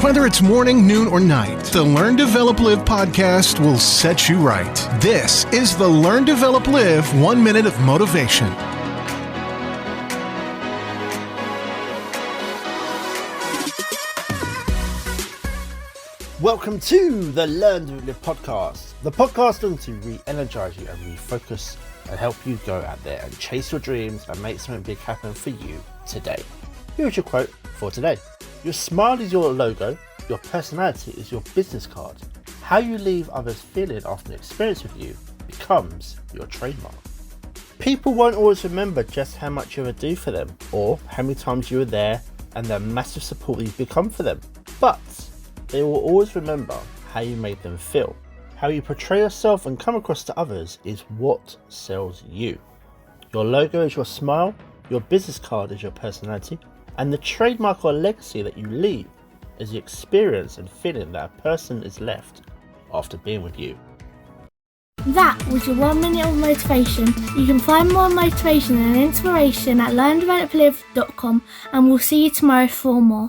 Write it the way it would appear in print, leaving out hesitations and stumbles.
Whether it's morning, noon, or night, the Learn, Develop, Live podcast will set you right. This is the Learn, Develop, Live 1 Minute of Motivation. Welcome to the Learn, Develop, Live podcast. The podcast is to re-energize you and refocus and help you go out there and chase your dreams and make something big happen for you today. Here's your quote for today. Your smile is your logo, your personality is your business card. How you leave others feeling after an experience with you becomes your trademark. People won't always remember just how much you ever do for them or how many times you were there and the massive support you've become for them. But they will always remember how you made them feel. How you portray yourself and come across to others is what sells you. Your logo is your smile, your business card is your personality, and the trademark or legacy that you leave is the experience and feeling that a person is left after being with you. That was your 1 minute of motivation. You can find more motivation and inspiration at learndeveloplive.com, and we'll see you tomorrow for more.